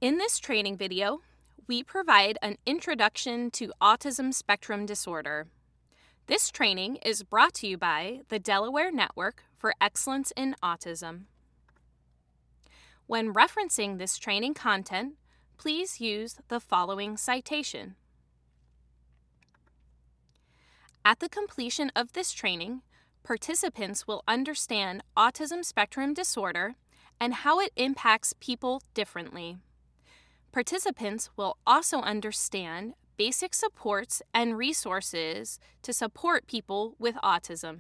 In this training video, we provide an introduction to autism spectrum disorder. This training is brought to you by the Delaware Network for Excellence in Autism. When referencing this training content, please use the following citation. At the completion of this training, participants will understand autism spectrum disorder and how it impacts people differently. Participants will also understand basic supports and resources to support people with autism.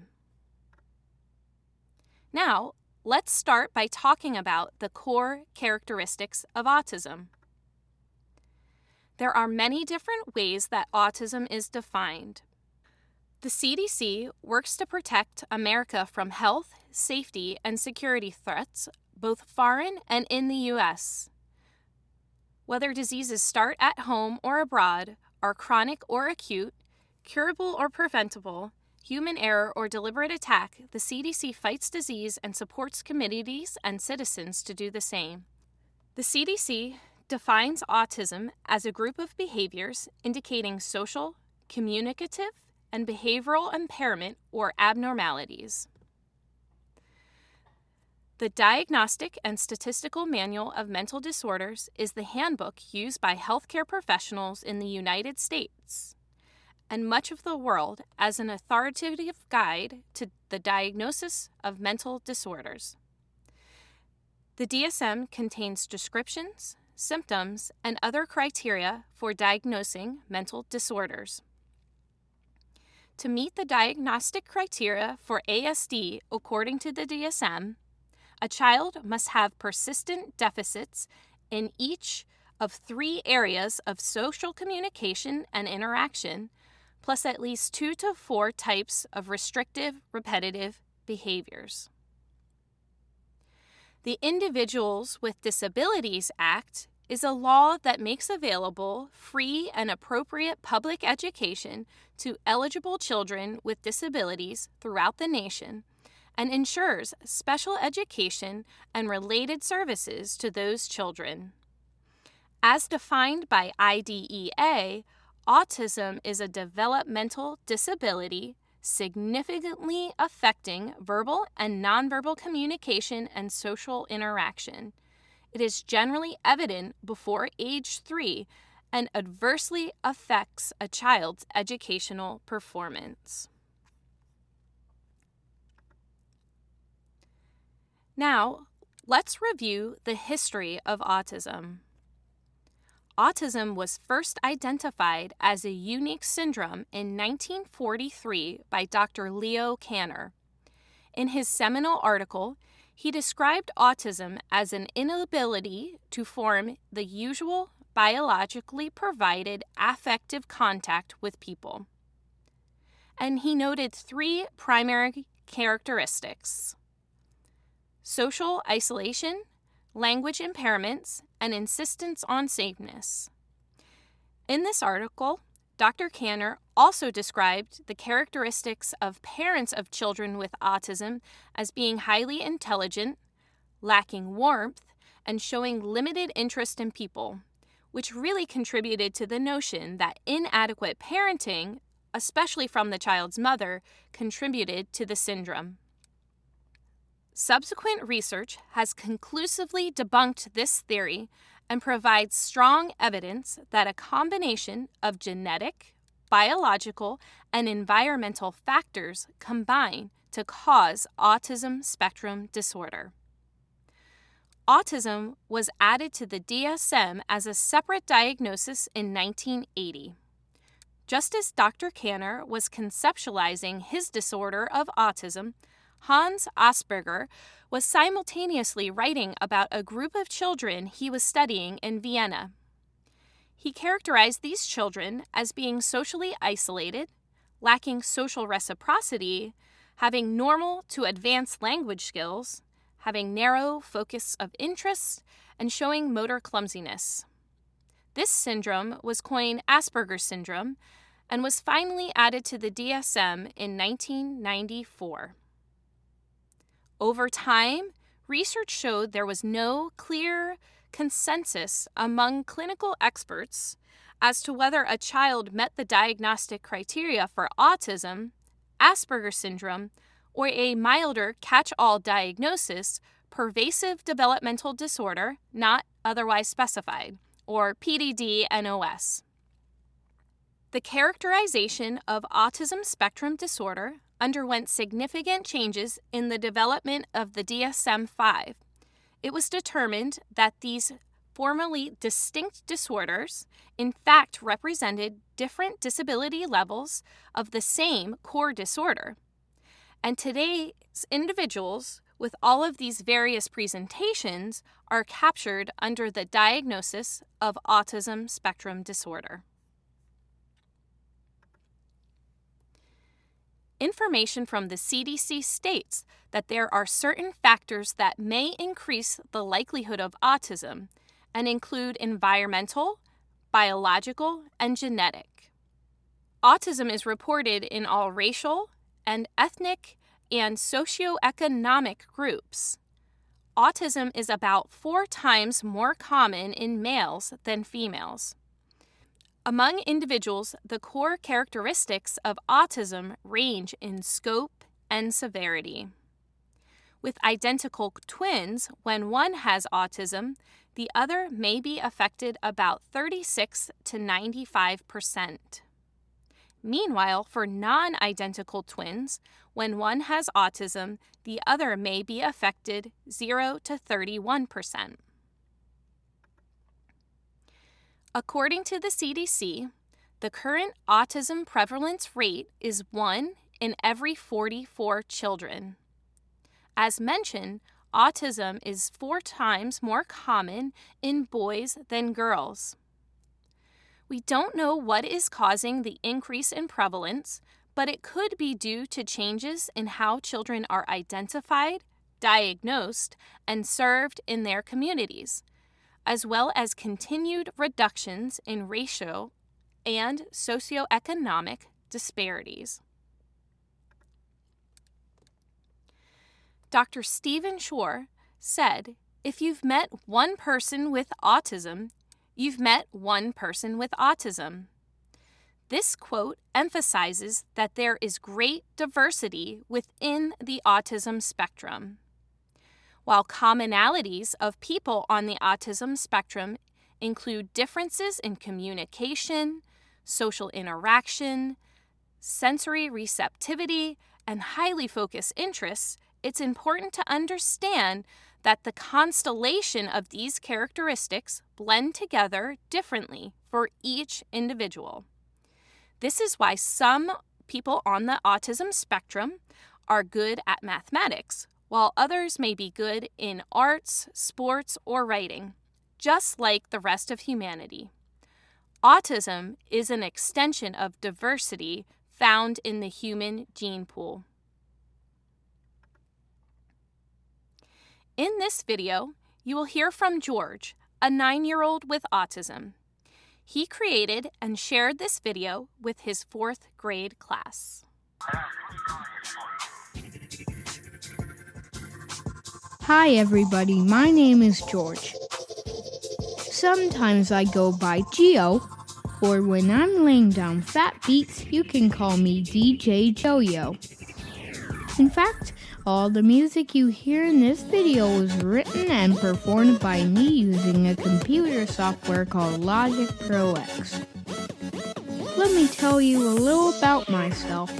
Now, let's start by talking about the core characteristics of autism. There are many different ways that autism is defined. The CDC works to protect America from health, safety, and security threats, both foreign and in the U.S. Whether diseases start at home or abroad, are chronic or acute, curable or preventable, human error or deliberate attack, the CDC fights disease and supports communities and citizens to do the same. The CDC defines autism as a group of behaviors indicating social, communicative, and behavioral impairment or abnormalities. The Diagnostic and Statistical Manual of Mental Disorders is the handbook used by healthcare professionals in the United States and much of the world as an authoritative guide to the diagnosis of mental disorders. The DSM contains descriptions, symptoms, and other criteria for diagnosing mental disorders. To meet the diagnostic criteria for ASD according to the DSM, a child must have persistent deficits in each of 3 areas of social communication and interaction, plus at least 2 to 4 types of restrictive, repetitive behaviors. The Individuals with Disabilities Act is a law that makes available free and appropriate public education to eligible children with disabilities throughout the nation, and ensures special education and related services to those children. As defined by IDEA, autism is a developmental disability significantly affecting verbal and nonverbal communication and social interaction. It is generally evident before age 3 and adversely affects a child's educational performance. Now, let's review the history of autism. Autism was first identified as a unique syndrome in 1943 by Dr. Leo Kanner. In his seminal article, he described autism as an inability to form the usual biologically provided affective contact with people. And he noted 3 primary characteristics: social isolation, language impairments, and insistence on sameness. In this article, Dr. Kanner also described the characteristics of parents of children with autism as being highly intelligent, lacking warmth, and showing limited interest in people, which really contributed to the notion that inadequate parenting, especially from the child's mother, contributed to the syndrome. Subsequent research has conclusively debunked this theory and provides strong evidence that a combination of genetic, biological, and environmental factors combine to cause autism spectrum disorder. Autism was added to the DSM as a separate diagnosis in 1980. Just as Dr. Kanner was conceptualizing his disorder of autism, Hans Asperger was simultaneously writing about a group of children he was studying in Vienna. He characterized these children as being socially isolated, lacking social reciprocity, having normal to advanced language skills, having narrow focus of interest, and showing motor clumsiness. This syndrome was coined Asperger's syndrome and was finally added to the DSM in 1994. Over time, research showed there was no clear, consensus among clinical experts as to whether a child met the diagnostic criteria for autism, Asperger's syndrome, or a milder catch-all diagnosis, pervasive developmental disorder not otherwise specified, or PDD-NOS. The characterization of autism spectrum disorder underwent significant changes in the development of the DSM-5. It was determined that these formerly distinct disorders in fact represented different disability levels of the same core disorder. And today's individuals with all of these various presentations are captured under the diagnosis of autism spectrum disorder. Information from the CDC states that there are certain factors that may increase the likelihood of autism and include environmental, biological, and genetic. Autism is reported in all racial and ethnic and socioeconomic groups. Autism is about 4 times more common in males than females. Among individuals, the core characteristics of autism range in scope and severity. With identical twins, when one has autism, the other may be affected about 36 to 95%. Meanwhile, for non-identical twins, when one has autism, the other may be affected 0 to 31%. According to the CDC, the current autism prevalence rate is 1 in every 44 children. As mentioned, autism is 4 times more common in boys than girls. We don't know what is causing the increase in prevalence, but it could be due to changes in how children are identified, diagnosed, and served in their communities, as well as continued reductions in racial and socioeconomic disparities. Dr. Stephen Shore said, "If you've met one person with autism, you've met one person with autism." This quote emphasizes that there is great diversity within the autism spectrum. While commonalities of people on the autism spectrum include differences in communication, social interaction, sensory receptivity, and highly focused interests, it's important to understand that the constellation of these characteristics blend together differently for each individual. This is why some people on the autism spectrum are good at mathematics, while others may be good in arts, sports, or writing, just like the rest of humanity. Autism is an extension of diversity found in the human gene pool. In this video, you will hear from George, a 9-year-old with autism. He created and shared this video with his 4th grade class. Hi everybody, my name is George. Sometimes I go by Geo, or when I'm laying down fat beats, you can call me DJ Joyo. In fact, all the music you hear in this video was written and performed by me using a computer software called Logic Pro X. Let me tell you a little about myself.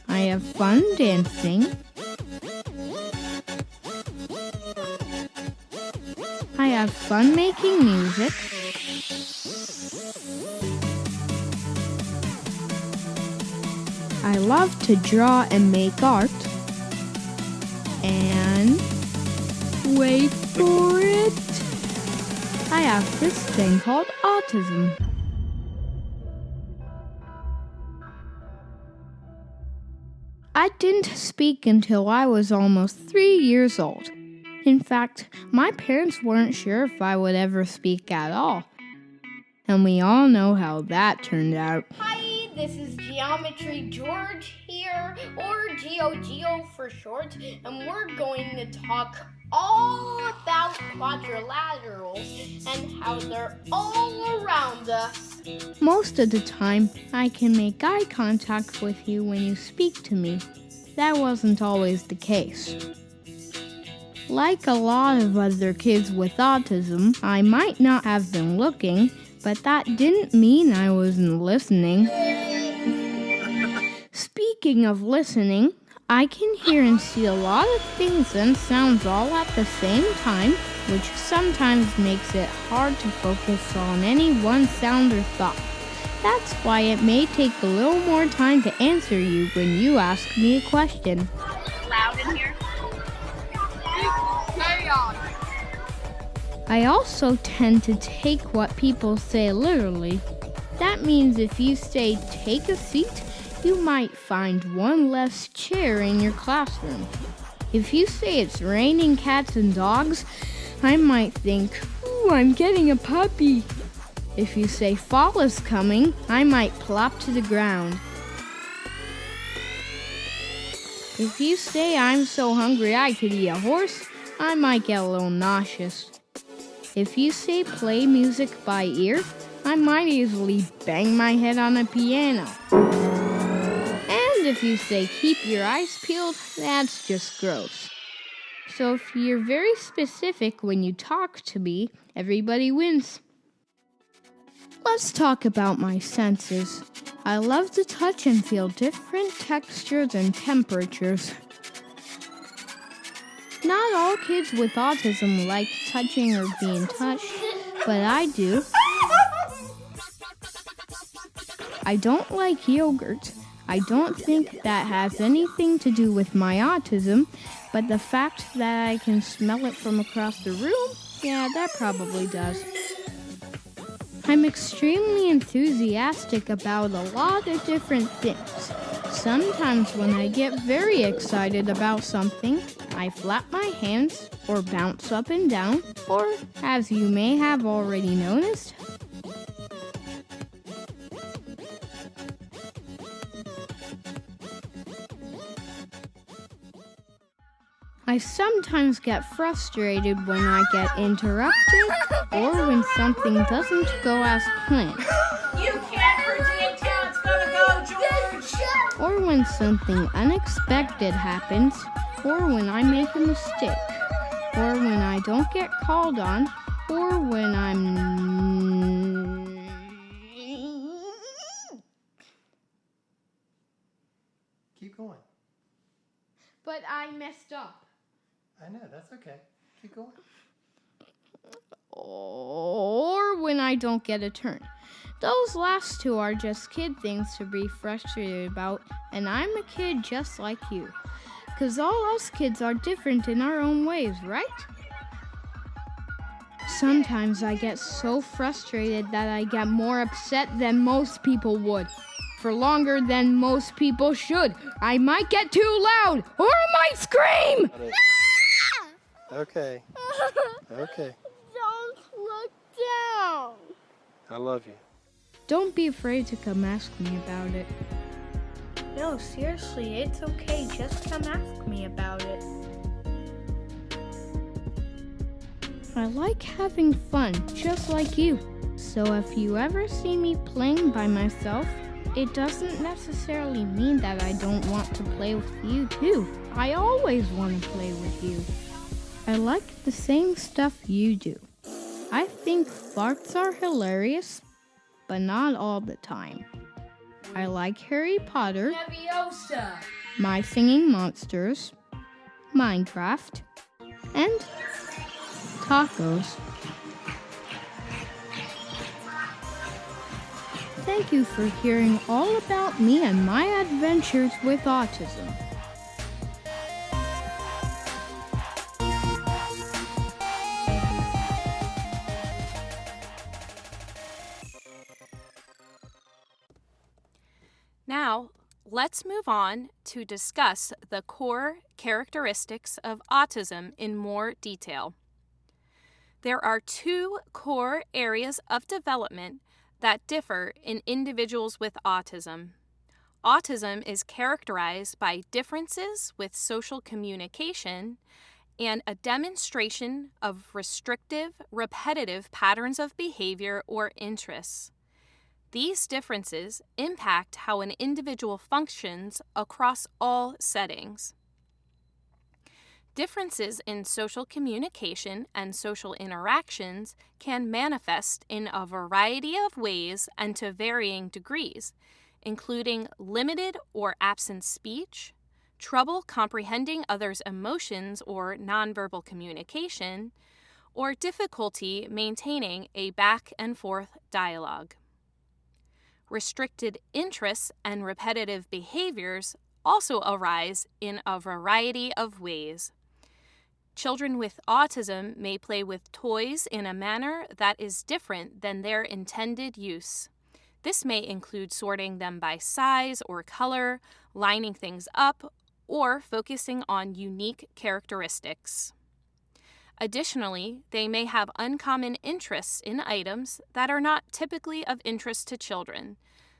I have fun dancing. I have fun making music. I love to draw and make art. And wait for it, I have this thing called autism. I didn't speak until I was almost 3 years old. In fact, my parents weren't sure if I would ever speak at all. And we all know how that turned out. Hi, this is Geometry George here, or Geo for short, and we're going to talk all about quadrilaterals and how they're all around us. Most of the time, I can make eye contact with you when you speak to me. That wasn't always the case. Like a lot of other kids with autism, I might not have been looking, but that didn't mean I wasn't listening. Speaking of listening, I can hear and see a lot of things and sounds all at the same time, which sometimes makes it hard to focus on any one sound or thought. That's why it may take a little more time to answer you when you ask me a question. Loud in here. Carry on. I also tend to take what people say literally. That means if you say, "take a seat," you might find one less chair in your classroom. If you say it's raining cats and dogs, I might think, "Ooh, I'm getting a puppy." If you say fall is coming, I might plop to the ground. If you say I'm so hungry I could eat a horse, I might get a little nauseous. If you say play music by ear, I might easily bang my head on a piano. And if you say keep your eyes peeled, that's just gross. So if you're very specific when you talk to me, everybody wins. Let's talk about my senses. I love to touch and feel different textures and temperatures. Not all kids with autism like touching or being touched, but I do. I don't like yogurt. I don't think that has anything to do with my autism, but the fact that I can smell it from across the room, yeah, that probably does. I'm extremely enthusiastic about a lot of different things. Sometimes when I get very excited about something, I flap my hands or bounce up and down, or as you may have already noticed, I sometimes get frustrated when I get interrupted or when something doesn't go as planned. You can't predict how it's gonna go, George. Or when something unexpected happens, or when I make a mistake, or when I don't get called on, or when Keep going. But I messed up. I know, that's okay. Keep going. Or when I don't get a turn. Those last two are just kid things to be frustrated about, and I'm a kid just like you. 'Cause all us kids are different in our own ways, right? Sometimes I get so frustrated that I get more upset than most people would. For longer than most people should. I might get too loud, or I might scream! Okay. Okay. Don't look down. I love you. Don't be afraid to come ask me about it. No, seriously, it's okay. Just come ask me about it. I like having fun, just like you. So if you ever see me playing by myself, it doesn't necessarily mean that I don't want to play with you too. I always want to play with you. I like the same stuff you do. I think farts are hilarious, but not all the time. I like Harry Potter, Leviosa. My Singing Monsters, Minecraft, and tacos. Thank you for hearing all about me and my adventures with autism. Now, let's move on to discuss the core characteristics of autism in more detail. There are two core areas of development that differ in individuals with autism. Autism is characterized by differences with social communication and a demonstration of restrictive, repetitive patterns of behavior or interests. These differences impact how an individual functions across all settings. Differences in social communication and social interactions can manifest in a variety of ways and to varying degrees, including limited or absent speech, trouble comprehending others' emotions or nonverbal communication, or difficulty maintaining a back and forth dialogue. Restricted interests and repetitive behaviors also arise in a variety of ways. Children with autism may play with toys in a manner that is different than their intended use. This may include sorting them by size or color, lining things up, or focusing on unique characteristics. Additionally, they may have uncommon interests in items that are not typically of interest to children,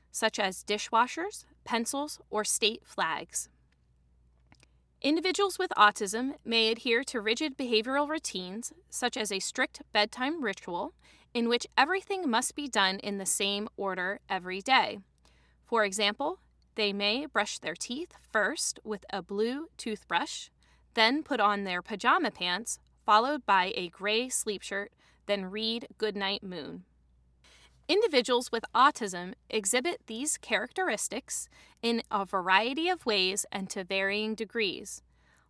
such as dishwashers, pencils, or state flags. Individuals with autism may adhere to rigid behavioral routines, such as a strict bedtime ritual, in which everything must be done in the same order every day. For example, they may brush their teeth first with a blue toothbrush, then put on their pajama pants, followed by a gray sleep shirt, then read Goodnight Moon. Individuals with autism exhibit these characteristics in a variety of ways and to varying degrees.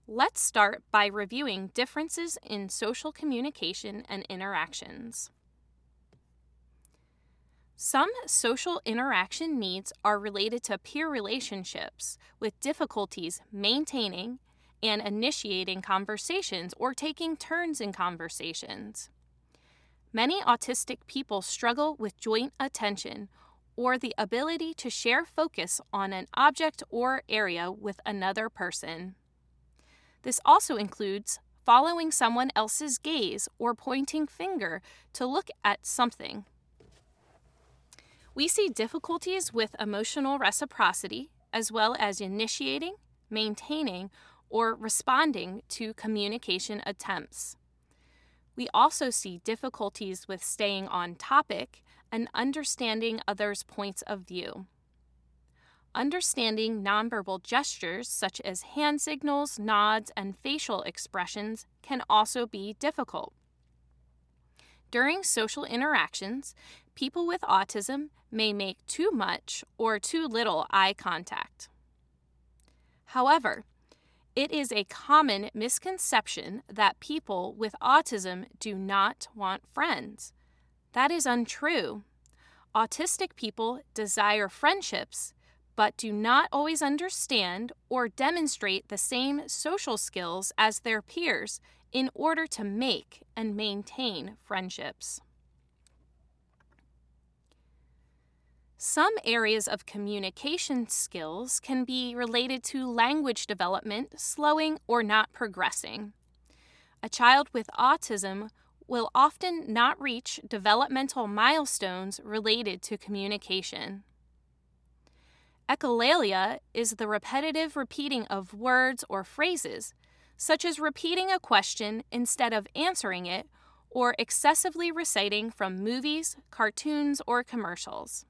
Let's start by reviewing differences in social communication and interactions. Some social interaction needs are related to peer relationships with difficulties maintaining and initiating conversations or taking turns in conversations. Many autistic people struggle with joint attention or the ability to share focus on an object or area with another person. This also includes following someone else's gaze or pointing finger to look at something. We see difficulties with emotional reciprocity as well as initiating, maintaining, or responding to communication attempts. We also see difficulties with staying on topic and understanding others' points of view. Understanding nonverbal gestures such as hand signals, nods, and facial expressions can also be difficult. During social interactions, people with autism may make too much or too little eye contact. However, it is a common misconception that people with autism do not want friends. That is untrue. Autistic people desire friendships, but do not always understand or demonstrate the same social skills as their peers in order to make and maintain friendships. Some areas of communication skills can be related to language development slowing or not progressing. A child with autism will often not reach developmental milestones related to communication. Echolalia is the repetitive repeating of words or phrases, such as repeating a question instead of answering it, or excessively reciting from movies, cartoons, or commercials.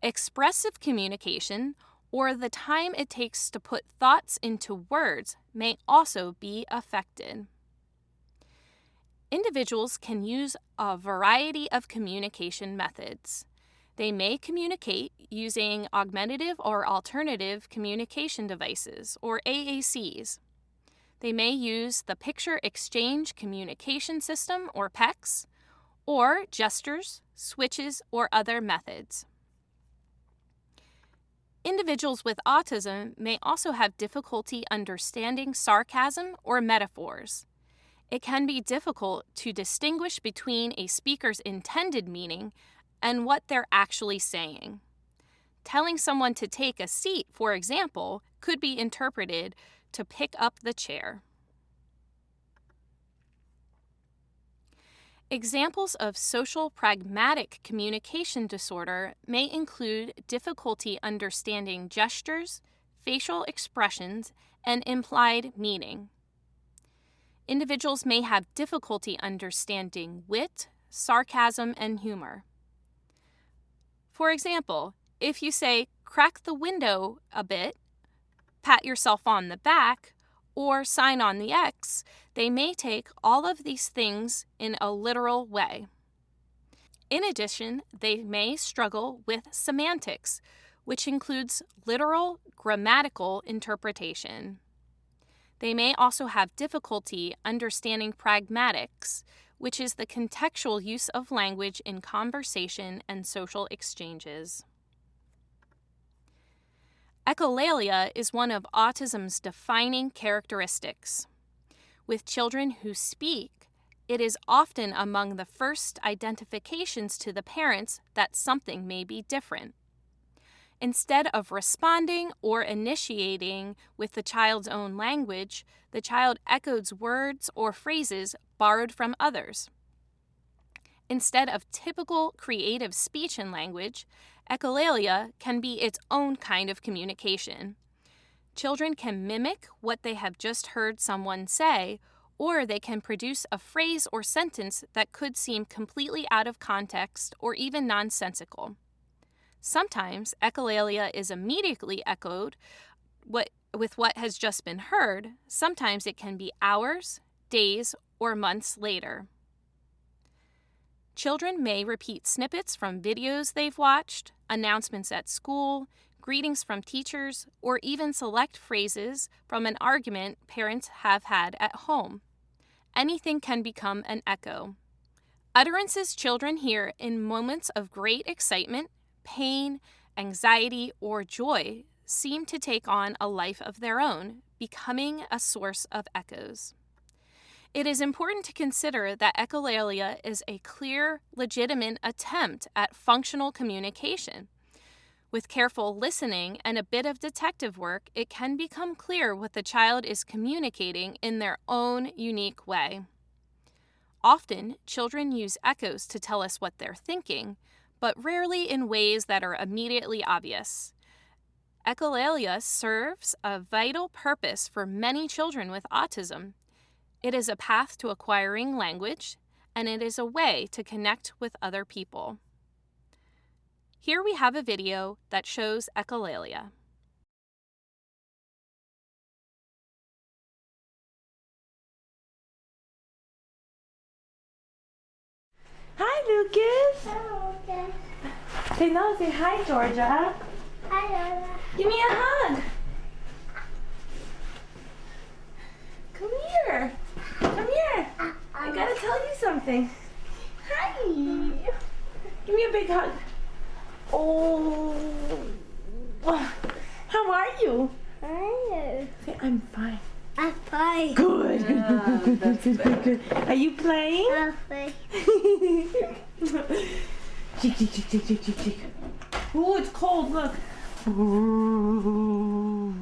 Expressive communication, or the time it takes to put thoughts into words, may also be affected. Individuals can use a variety of communication methods. They may communicate using augmentative or alternative communication devices, or AACs. They may use the Picture Exchange Communication System, or PECS, or gestures, switches, or other methods. Individuals with autism may also have difficulty understanding sarcasm or metaphors. It can be difficult to distinguish between a speaker's intended meaning and what they're actually saying. Telling someone to take a seat, for example, could be interpreted to pick up the chair. Examples of social pragmatic communication disorder may include difficulty understanding gestures, facial expressions, and implied meaning. individuals may have difficulty understanding wit, sarcasm, and humor. For example, if you say, crack the window a bit, pat yourself on the back, or sign on the X, they may take all of these things in a literal way. In addition, they may struggle with semantics, which includes literal grammatical interpretation. They may also have difficulty understanding pragmatics, which is the contextual use of language in conversation and social exchanges. Echolalia is one of autism's defining characteristics. With children who speak, it is often among the first identifications to the parents that something may be different. Instead of responding or initiating with the child's own language, the child echoes words or phrases borrowed from others. Instead of typical creative speech and language, echolalia can be its own kind of communication. Children can mimic what they have just heard someone say, or they can produce a phrase or sentence that could seem completely out of context or even nonsensical. Sometimes echolalia is immediately echoed with what has just been heard. Sometimes it can be hours, days, or months later. Children may repeat snippets from videos they've watched, announcements at school, greetings from teachers, or even select phrases from an argument parents have had at home. Anything can become an echo. Utterances children hear in moments of great excitement, pain, anxiety, or joy seem to take on a life of their own, becoming a source of echoes. It is important to consider that echolalia is a clear, legitimate attempt at functional communication. With careful listening and a bit of detective work, it can become clear what the child is communicating in their own unique way. Often, children use echoes to tell us what they're thinking, but rarely in ways that are immediately obvious. Echolalia serves a vital purpose for many children with autism. It is a path to acquiring language, and it is a way to connect with other people. Here we have a video that shows echolalia. Hi, Lucas. Hello, okay. Say no, say hi, Georgia. Hi, Lola. Give me a hug. Come here. Come here. I gotta tell you something. Hi. Give me a big hug. Oh. How are you? Hi. Say, I'm fine. I'm fine. Good. That's good. Are you playing? I'm fine. Cheek, cheek, cheek, cheek, cheek, cheek, cheek. Oh, it's cold. Look. Ooh.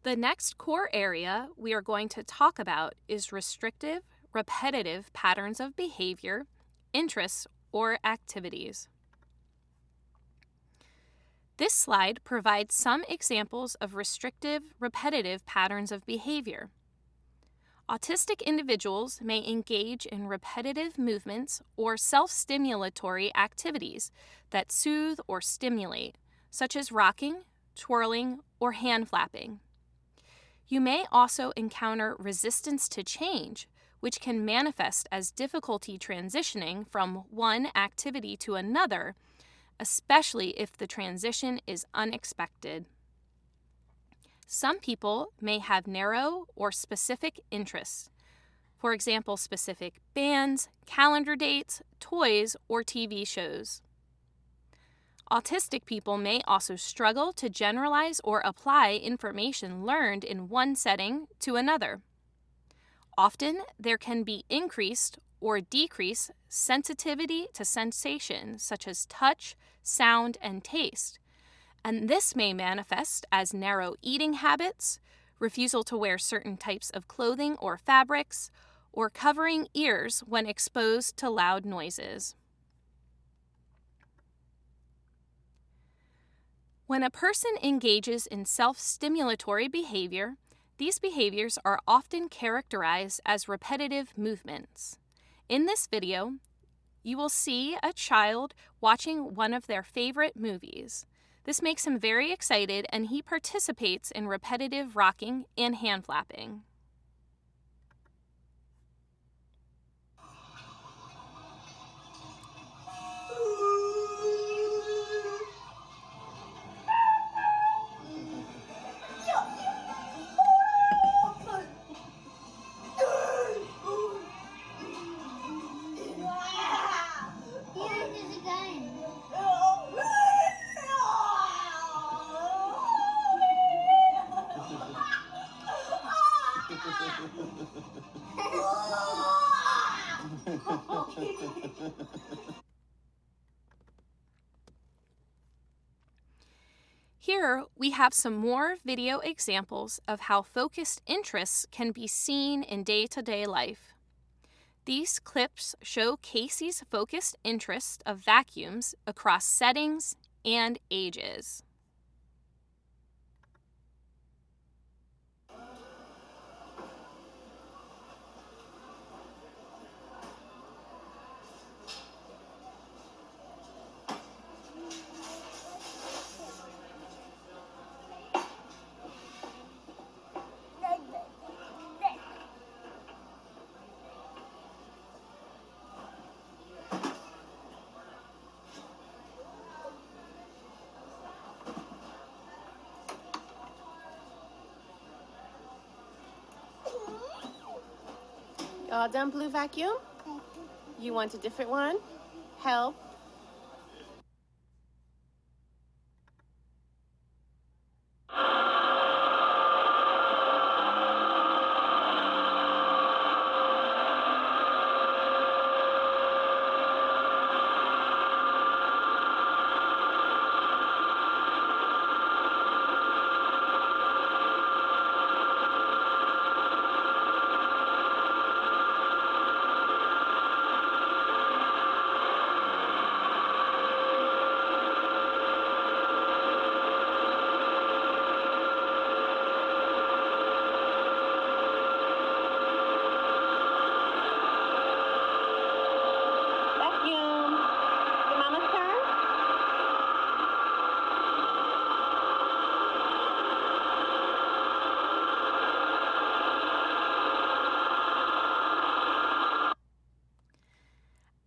The next core area we are going to talk about is restrictive, repetitive patterns of behavior, interests, or activities. This slide provides some examples of restrictive, repetitive patterns of behavior. Autistic individuals may engage in repetitive movements or self-stimulatory activities that soothe or stimulate, such as rocking, twirling, or hand flapping. You may also encounter resistance to change, which can manifest as difficulty transitioning from one activity to another, especially if the transition is unexpected. Some people may have narrow or specific interests, for example, specific bands, calendar dates, toys, or TV shows. Autistic people may also struggle to generalize or apply information learned in one setting to another. Often, there can be increased or decreased sensitivity to sensation such as touch, sound, and taste, and this may manifest as narrow eating habits, refusal to wear certain types of clothing or fabrics, or covering ears when exposed to loud noises. When a person engages in self-stimulatory behavior, These behaviors are often characterized as repetitive movements. In this video, you will see a child watching one of their favorite movies. This makes him very excited, and he participates in repetitive rocking and hand flapping. Here, we have some more video examples of how focused interests can be seen in day-to-day life. These clips show Casey's focused interest of vacuums across settings and ages. All done, blue vacuum? You want a different one? Help.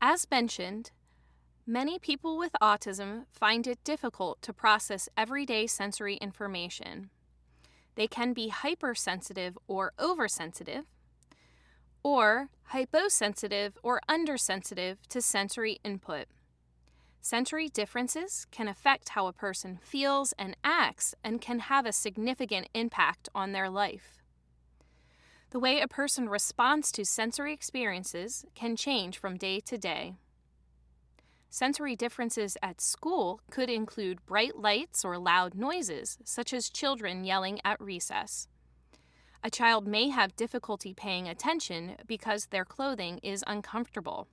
As mentioned, many people with autism find it difficult to process everyday sensory information. They can be hypersensitive or oversensitive, or hyposensitive or undersensitive to sensory input. Sensory differences can affect how a person feels and acts and can have a significant impact on their life. The way a person responds to sensory experiences can change from day to day. Sensory differences at school could include bright lights or loud noises, such as children yelling at recess. A child may have difficulty paying attention because their clothing is uncomfortable.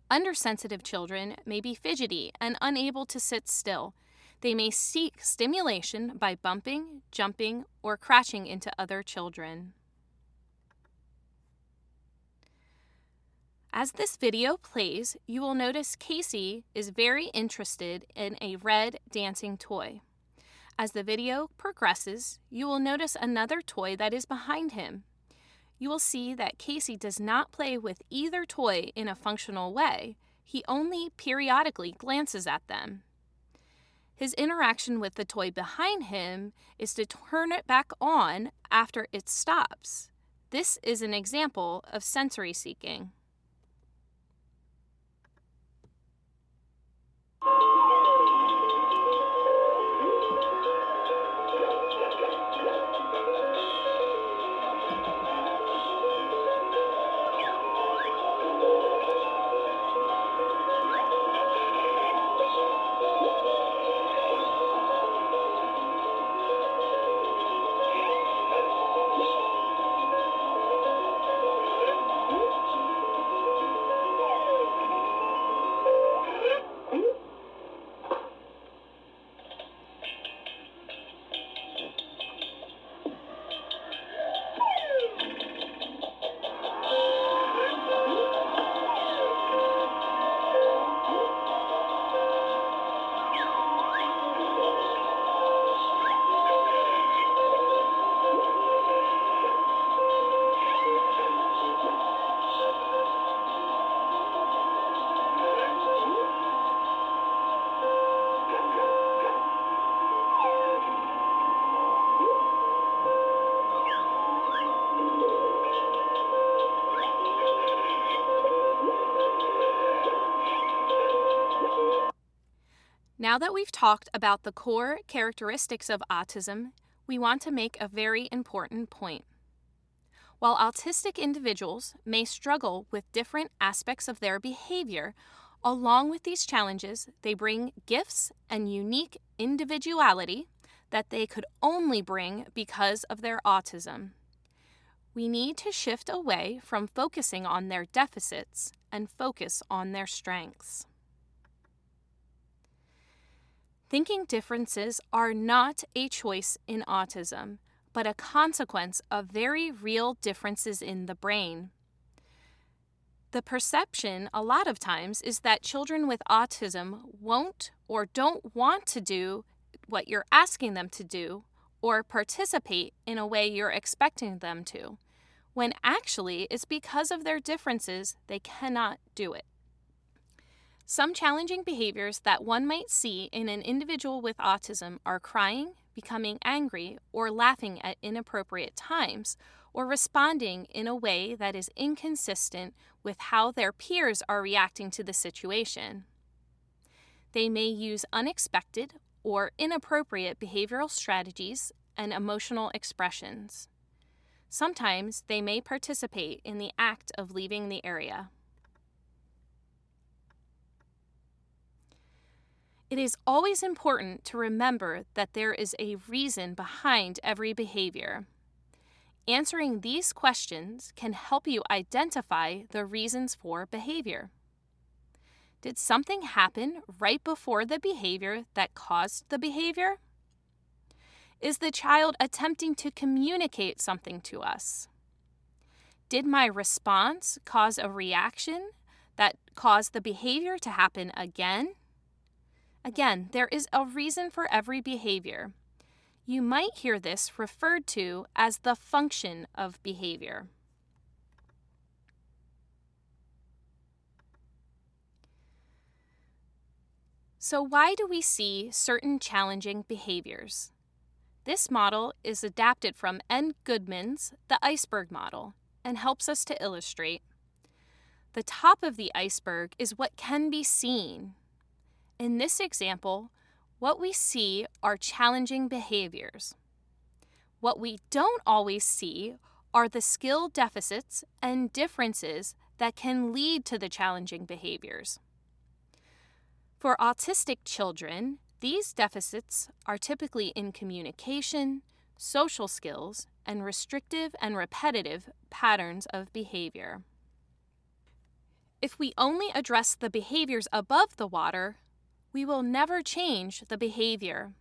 Undersensitive children may be fidgety and unable to sit still. They may seek stimulation by bumping, jumping, or crashing into other children. As this video plays, you will notice Casey is very interested in a red dancing toy. As the video progresses, you will notice another toy that is behind him. You will see that Casey does not play with either toy in a functional way. He only periodically glances at them. His interaction with the toy behind him is to turn it back on after it stops. This is an example of sensory seeking. Now that we've talked about the core characteristics of autism, we want to make a very important point. While autistic individuals may struggle with different aspects of their behavior, along with these challenges, they bring gifts and unique individuality that they could only bring because of their autism. We need to shift away from focusing on their deficits and focus on their strengths. Thinking differences are not a choice in autism, but a consequence of very real differences in the brain. The perception a lot of times is that children with autism won't or don't want to do what you're asking them to do or participate in a way you're expecting them to, when actually it's because of their differences they cannot do it. Some challenging behaviors that one might see in an individual with autism are crying, becoming angry, or laughing at inappropriate times, or responding in a way that is inconsistent with how their peers are reacting to the situation. They may use unexpected or inappropriate behavioral strategies and emotional expressions. Sometimes they may participate in the act of leaving the area. It is always important to remember that there is a reason behind every behavior. Answering these questions can help you identify the reasons for behavior. Did something happen right before the behavior that caused the behavior? Is the child attempting to communicate something to us? Did my response cause a reaction that caused the behavior to happen again? Again, there is a reason for every behavior. You might hear this referred to as the function of behavior. So why do we see certain challenging behaviors? This model is adapted from N. Goodman's The Iceberg Model and helps us to illustrate. The top of the iceberg is what can be seen. In this example, what we see are challenging behaviors. What we don't always see are the skill deficits and differences that can lead to the challenging behaviors. For autistic children, these deficits are typically in communication, social skills, and restrictive and repetitive patterns of behavior. If we only address the behaviors above the water, we will never change the behavior.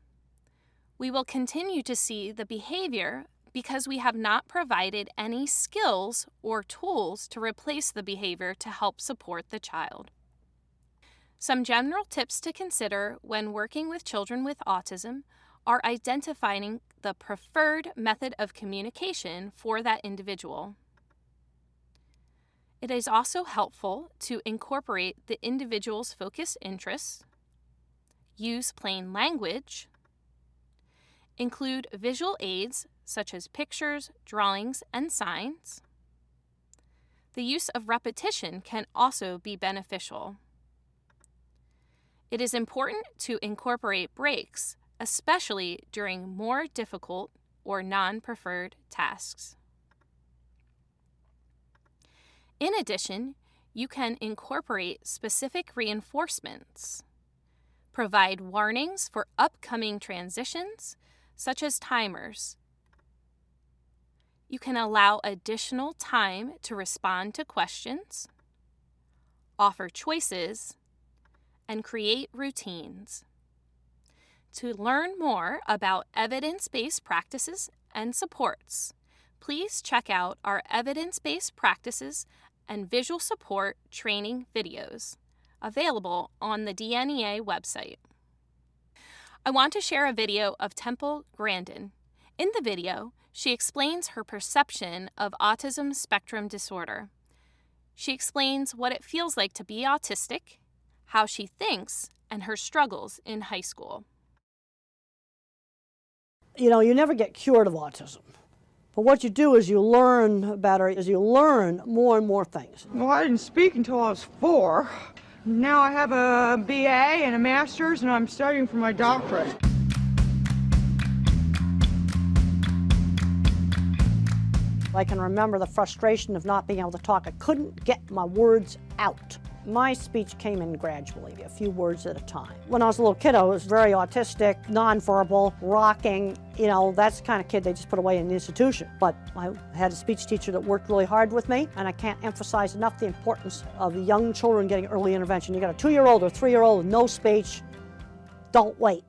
We will continue to see the behavior because we have not provided any skills or tools to replace the behavior to help support the child. Some general tips to consider when working with children with autism are identifying the preferred method of communication for that individual. It is also helpful to incorporate the individual's focused interests, use plain language, include visual aids such as pictures, drawings, and signs. The use of repetition can also be beneficial. It is important to incorporate breaks, especially during more difficult or non-preferred tasks. In addition, you can incorporate specific reinforcements. Provide warnings for upcoming transitions, such as timers. You can allow additional time to respond to questions, offer choices, and create routines. To learn more about evidence-based practices and supports, please check out our evidence-based practices and visual support training videos available on the DNEA website. I want to share a video of Temple Grandin. In the video, she explains her perception of autism spectrum disorder. She explains what it feels like to be autistic, how she thinks, and her struggles in high school. You know, you never get cured of autism. But what you do is you learn better, is you learn more and more things. Well, I didn't speak until I was 4. Now I have a BA and a master's, and I'm studying for my doctorate. I can remember the frustration of not being able to talk. I couldn't get my words out. My speech came in gradually, a few words at a time. When I was a little kid, I was very autistic, nonverbal, rocking. You know, that's the kind of kid they just put away in the institution. But I had a speech teacher that worked really hard with me, and I can't emphasize enough the importance of young children getting early intervention. You got a 2-year-old or 3-year-old with no speech, don't wait.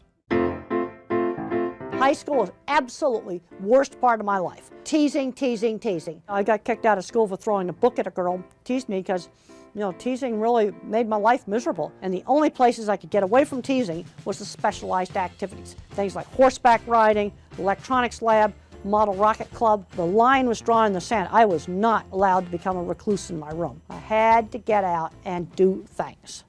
High school was absolutely worst part of my life. Teasing, teasing, teasing. I got kicked out of school for throwing a book at a girl, teased me because, you know, teasing really made my life miserable. And the only places I could get away from teasing was the specialized activities. Things like horseback riding, electronics lab, model rocket club. The line was drawn in the sand. I was not allowed to become a recluse in my room. I had to get out and do things.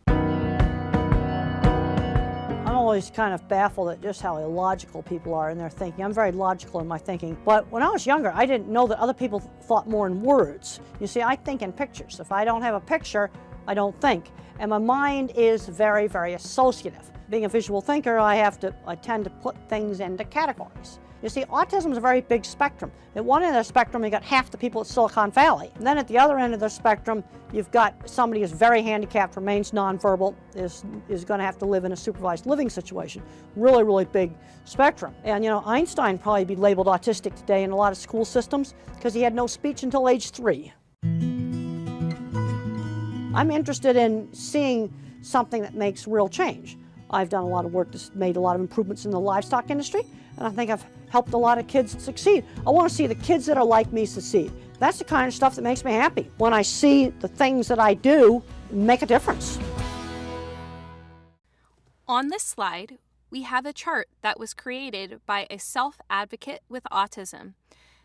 I'm always kind of baffled at just how illogical people are in their thinking. I'm very logical in my thinking. But when I was younger, I didn't know that other people thought more in words. You see, I think in pictures. If I don't have a picture, I don't think. And my mind is very, very associative. Being a visual thinker, I tend to put things into categories. You see, autism is a very big spectrum. At one end of the spectrum, you got half the people at Silicon Valley. And then at the other end of the spectrum, you've got somebody who's very handicapped, remains nonverbal, is going to have to live in a supervised living situation. Really, really big spectrum. And you know, Einstein probably be labeled autistic today in a lot of school systems because he had no speech until age 3. I'm interested in seeing something that makes real change. I've done a lot of work that's made a lot of improvements in the livestock industry, and I think I've helped a lot of kids succeed. I want to see the kids that are like me succeed. That's the kind of stuff that makes me happy, when I see the things that I do make a difference. On this slide, we have a chart that was created by a self-advocate with autism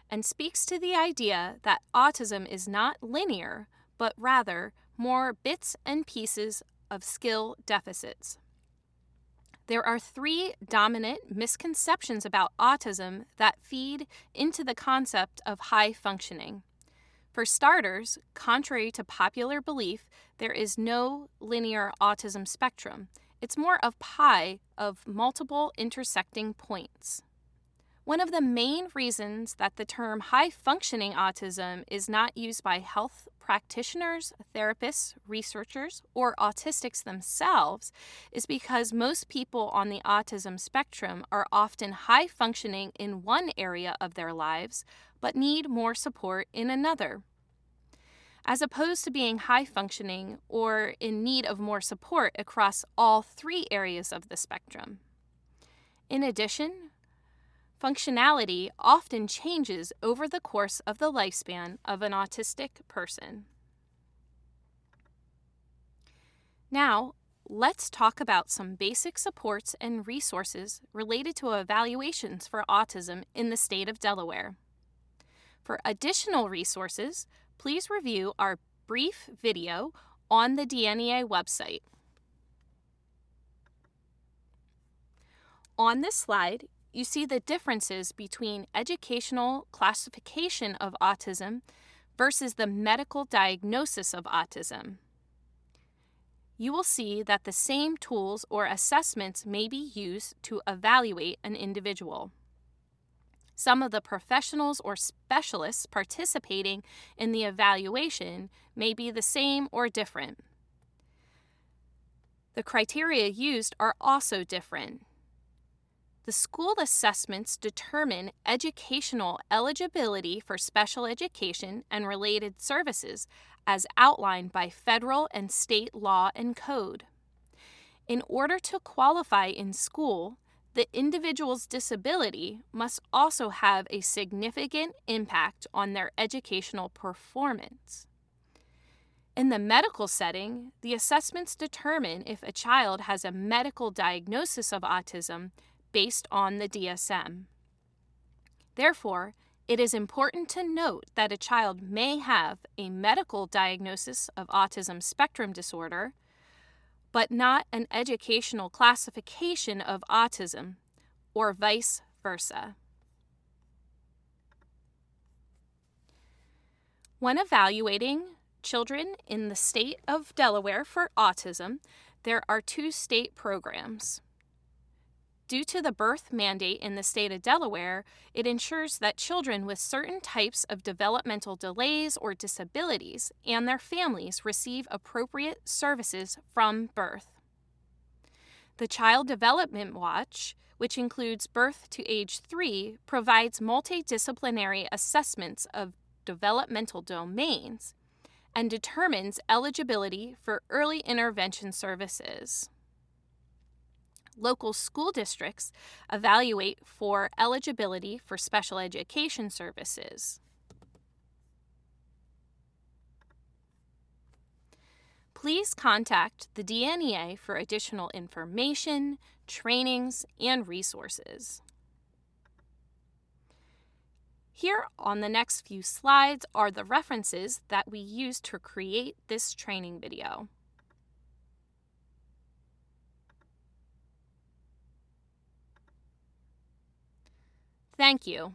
and speaks to the idea that autism is not linear, but rather more bits and pieces of skill deficits. There are 3 dominant misconceptions about autism that feed into the concept of high functioning. For starters, contrary to popular belief, there is no linear autism spectrum. It's more of pi of multiple intersecting points. One of the main reasons that the term high-functioning autism is not used by health practitioners, therapists, researchers, or autistics themselves is because most people on the autism spectrum are often high-functioning in one area of their lives, but need more support in another, as opposed to being high-functioning or in need of more support across all 3 areas of the spectrum. In addition, functionality often changes over the course of the lifespan of an autistic person. Now, let's talk about some basic supports and resources related to evaluations for autism in the state of Delaware. For additional resources, please review our brief video on the DNEA website. On this slide, you see the differences between educational classification of autism versus the medical diagnosis of autism. You will see that the same tools or assessments may be used to evaluate an individual. Some of the professionals or specialists participating in the evaluation may be the same or different. The criteria used are also different. The school assessments determine educational eligibility for special education and related services as outlined by federal and state law and code. In order to qualify in school, the individual's disability must also have a significant impact on their educational performance. In the medical setting, the assessments determine if a child has a medical diagnosis of autism based on the DSM. Therefore, it is important to note that a child may have a medical diagnosis of autism spectrum disorder, but not an educational classification of autism, or vice versa. When evaluating children in the state of Delaware for autism, there are 2 state programs. Due to the birth mandate in the state of Delaware, it ensures that children with certain types of developmental delays or disabilities and their families receive appropriate services from birth. The Child Development Watch, which includes birth to age 3, provides multidisciplinary assessments of developmental domains and determines eligibility for early intervention services. Local school districts evaluate for eligibility for special education services. Please contact the DNEA for additional information, trainings, and resources. Here on the next few slides are the references that we used to create this training video. Thank you.